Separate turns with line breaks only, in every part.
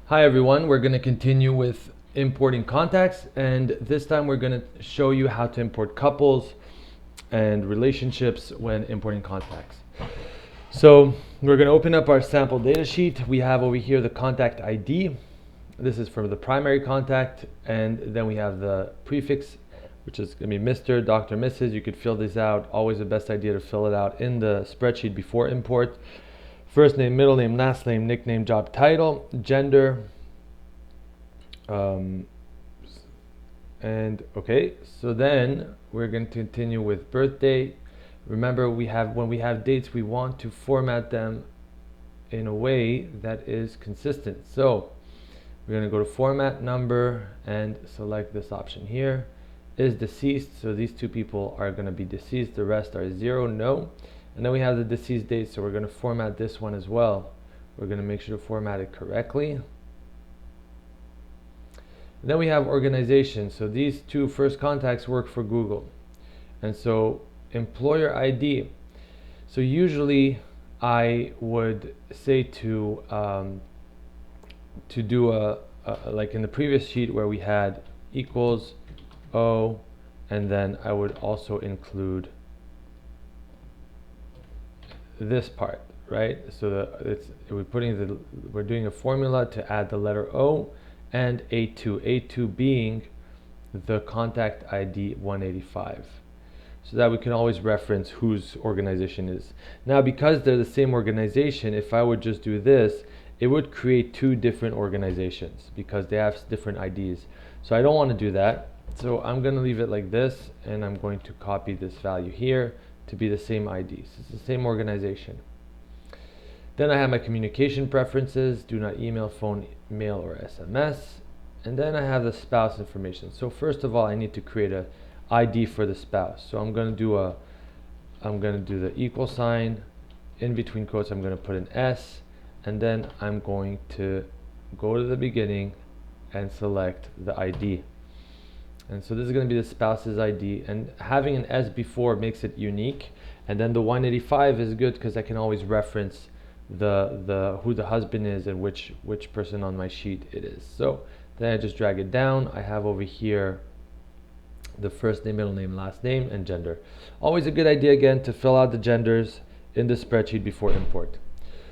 Hi everyone, we're going to continue with importing contacts, and this time we're going to show you how to import couples and relationships when importing contacts. So we're going to open up our sample data sheet. We have over here the contact ID. This is for the primary contact, and then we have the prefix, which is going to be Mr., Dr., Mrs. You could fill this out. Always the best idea to fill it out in the spreadsheet before import. First name, middle name, last name, nickname, job title, gender, and okay, so then we're going to continue with birthday. Remember, when we have dates, we want to format them in a way that is consistent. So we're going to go to format number and select this option here. Is deceased, so these two people are going to be deceased, the rest are 0, no. And then we have the deceased date, so we're going to format this one as well. We're going to make sure to format it correctly. And then we have organization, so these two first contacts work for Google. And so employer ID, so usually I would say to do a like in the previous sheet where we had equals O, and then I would also include this part, right? So we're doing a formula to add the letter O and A2 being the contact ID 185, so that we can always reference whose organization is. Now, because they're the same organization, if I would just do this, it would create two different organizations because they have different IDs. So I don't want to do that. So I'm going to leave it like this, and I'm going to copy this value here to be the same IDs. It's the same organization. Then I have my communication preferences, do not email, phone, mail, or SMS. And then I have the spouse information. So first of all, I need to create a ID for the spouse. So I'm going to do the equal sign. In between quotes, I'm going to put an S, and then I'm going to go to the beginning and select the ID. And so this is going to be the spouse's ID, and having an S before makes it unique. And then the 185 is good because I can always reference who the husband is and which person on my sheet it is. So then I just drag it down. I have over here the first name, middle name, last name, and gender. Always a good idea again to fill out the genders in the spreadsheet before import.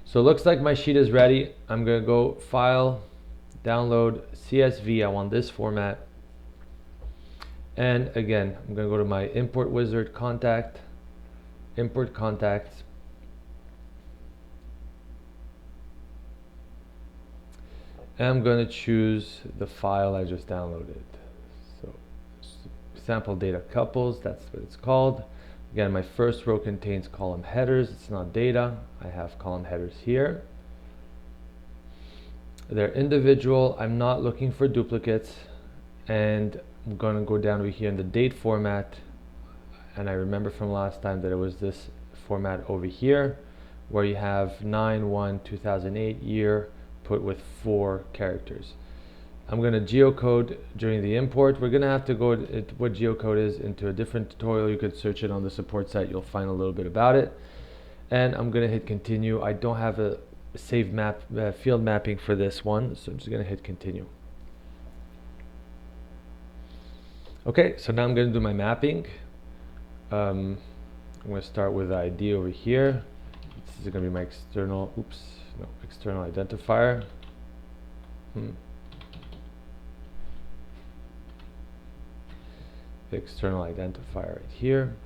So it looks like my sheet is ready. I'm going to go File, Download, CSV. I want this format. And again, I'm going to go to my import wizard, contact, import contacts. And I'm going to choose the file I just downloaded. So sample data couples, that's what it's called. Again, my first row contains column headers. It's not data. I have column headers here. They're individual. I'm not looking for duplicates. And I'm going to go down over here in the date format, and I remember from last time that it was this format over here where you have 9/1/2008 year put with 4 characters. I'm going to geocode during the import. We're going to have to go what geocode is into a different tutorial. You could search it on the support site. You'll find a little bit about it. And I'm going to hit continue. I don't have a save map field mapping for this one, so I'm just going to hit continue. Okay, so now I'm going to do my mapping. I'm going to start with the ID over here. This is going to be my external, external identifier. The external identifier right here.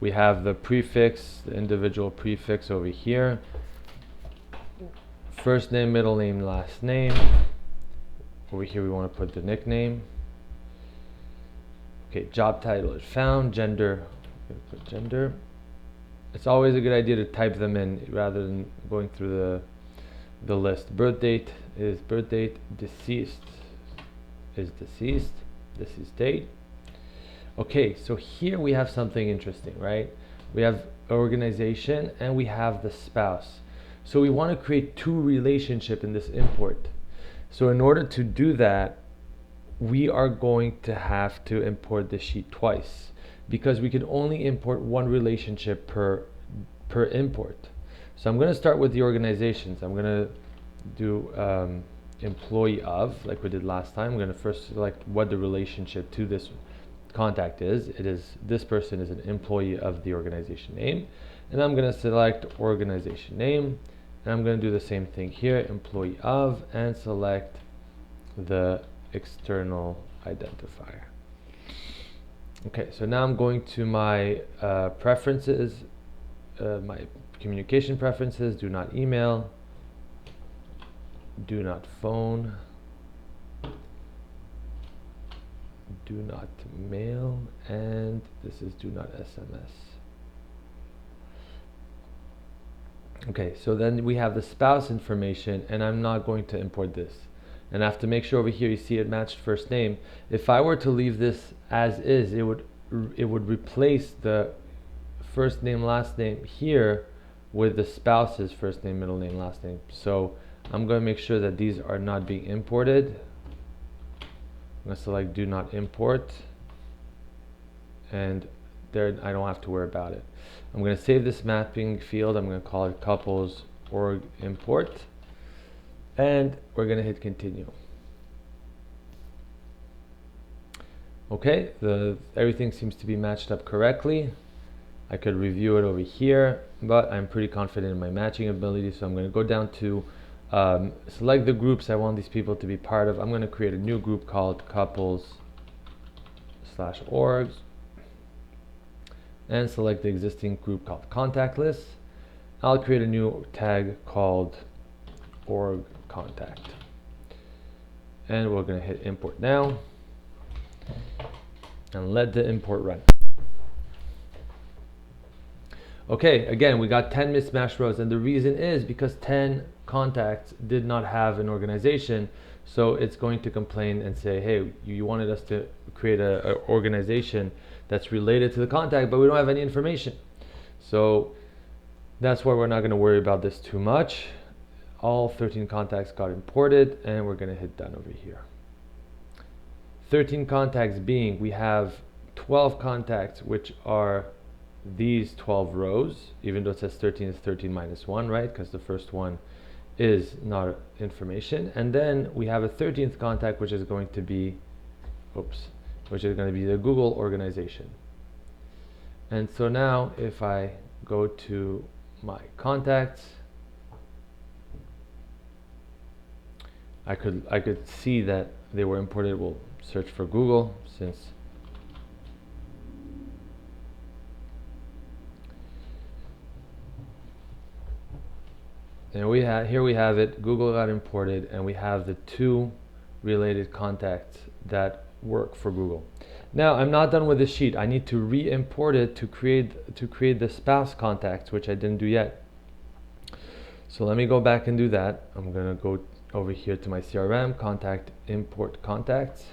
We have the prefix, the individual prefix over here. First name, middle name, last name. Over here we want to put the nickname. Okay, job title is found, gender, put gender. It's always a good idea to type them in rather than going through the list. Birth date is birth date, deceased is deceased, deceased date. Okay, so here we have something interesting, right? We have organization and we have the spouse. So we want to create two relationships in this import. So in order to do that, we are going to have to import the sheet twice because we can only import one relationship per import. So I'm going to start with the organizations. I'm going to do employee of, like we did last time. I'm going to first select what the relationship to this contact is. It is, this person is an employee of the organization name. And I'm going to select organization name. And I'm going to do the same thing here, employee of, and select the external identifier. Okay, so now I'm going to my preferences, my communication preferences, do not email, do not phone, do not mail, and this is do not SMS. Okay, so then we have the spouse information, and I'm not going to import this. And I have to make sure over here you see it matched first name. If I were to leave this as is, it would replace the first name last name here with the spouse's first name, middle name, last name. So I'm going to make sure that these are not being imported. I'm going to select do not import, and there I don't have to worry about it. I'm going to save this mapping field. I'm going to call it couples org import, and we're going to hit continue. Okay, everything seems to be matched up correctly. I could review it over here, but I'm pretty confident in my matching ability, so I'm going to go down to select the groups I want these people to be part of. I'm going to create a new group called couples/orgs, and select the existing group called contact list. I'll create a new tag called org contact, and we're going to hit import now and let the import run. Okay, again, we got 10 mismatched rows, and the reason is because 10 contacts did not have an organization, so it's going to complain and say, hey, you wanted us to create an organization that's related to the contact, but we don't have any information. So that's why we're not going to worry about this too much. All 13 contacts got imported, and we're going to hit done over here. 13 contacts being, we have 12 contacts, which are these 12 rows, even though it says 13 is 13 minus 1, right? Because the first one is not information. And then we have a 13th contact, which is going to be, which is going to be the Google organization. And so now if I go to my contacts, I could see that they were imported. We'll search for Google, since and here we have it. Google got imported, and we have the 2 related contacts that work for Google. Now I'm not done with this sheet. I need to re-import it to create the spouse contacts, which I didn't do yet. So let me go back and do that. I'm gonna go over here to my CRM, contact, import contacts.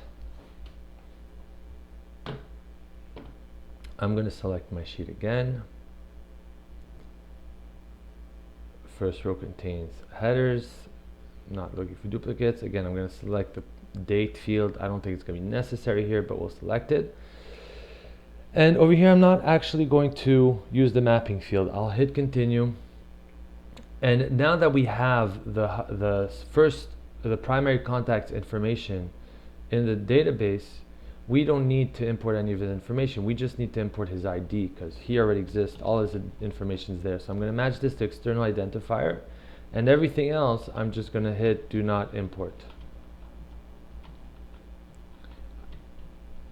I'm going to select my sheet again. First row contains headers, not looking for duplicates. Again, I'm going to select the date field. I don't think it's going to be necessary here, but we'll select it. And over here, I'm not actually going to use the mapping field. I'll hit continue. And now that we have the primary contact's information in the database, we don't need to import any of his information. We just need to import his ID, because he already exists. All his information is there. So I'm going to match this to external identifier, and everything else I'm just going to hit do not import.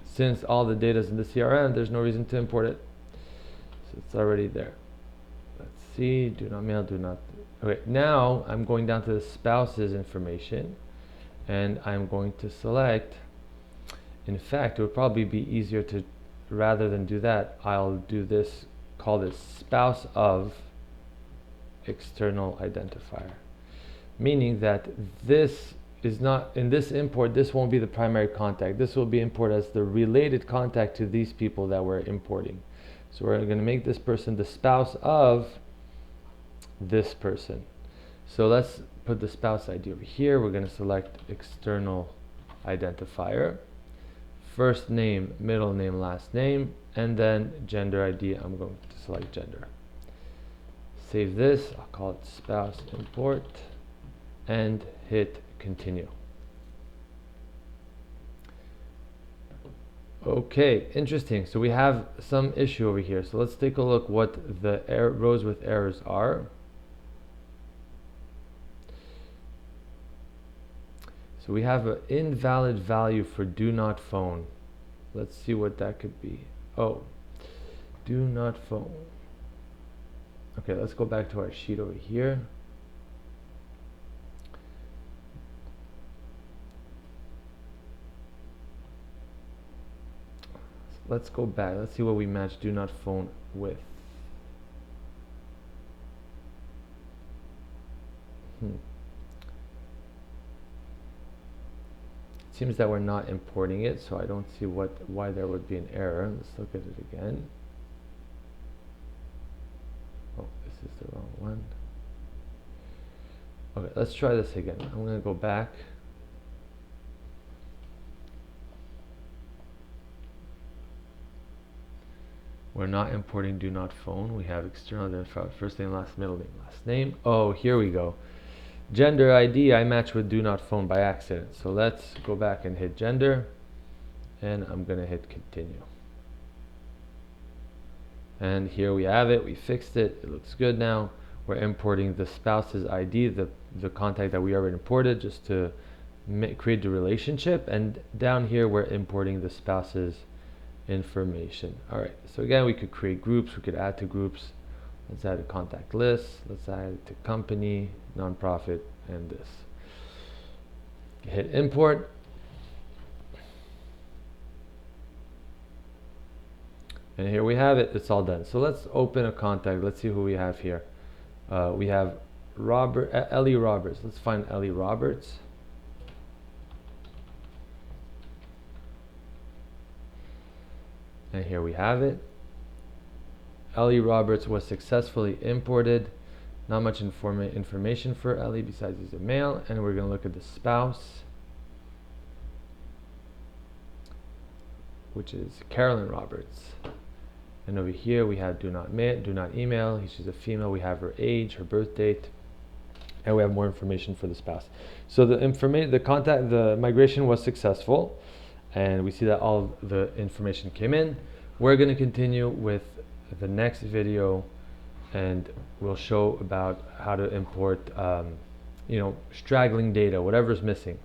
Since all the data is in the CRM, there's no reason to import it. So it's already there. Let's see, do not mail, do not. Okay, now I'm going down to the spouse's information, and I'm going to select. In fact, it would probably be easier to, rather than do that, I'll do this, call this spouse of external identifier. Meaning that this is not, in this import, this won't be the primary contact. This will be imported as the related contact to these people that we're importing. So we're going to make this person the spouse of this person. So let's put the spouse ID over here. We're going to select external identifier. First name, middle name, last name, and then gender ID. I'm going to select gender. Save this. I'll call it spouse import and hit continue. Okay, interesting. So we have some issue over here. So let's take a look what the rows with errors are. So we have an invalid value for do not phone. Let's see what that could be. Oh, do not phone. Okay, let's go back to our sheet over here. Let's go back. Let's see what we match do not phone with. It seems that we're not importing it, so I don't see why there would be an error. Let's look at it again. Oh, this is the wrong one. Okay, let's try this again. I'm going to go back. We're not importing do not phone. We have external identifier, first name, last name. Oh, here we go. Gender ID I match with do not phone by accident. So let's go back and hit gender, and I'm going to hit continue. And here we have it. We fixed it. It looks good now. We're importing the spouse's ID, the contact that we already imported, just to create the relationship. And down here, we're importing the spouse's information. All right. So again, we could create groups. We could add to groups. Let's add a contact list. Let's add it to company, nonprofit, and this. Hit import. And here we have it. It's all done. So let's open a contact. Let's see who we have here. We have Ellie Roberts. Let's find Ellie Roberts. And here we have it. Ellie Roberts was successfully imported. Not much information for Ellie besides he's a male. And we're going to look at the spouse, which is Carolyn Roberts. And over here we have do not email. She's a female. We have her age, her birth date, and we have more information for the spouse. So the migration was successful, and we see that all of the information came in. We're going to continue with the next video, and we'll show about how to import, straggling data, whatever's missing.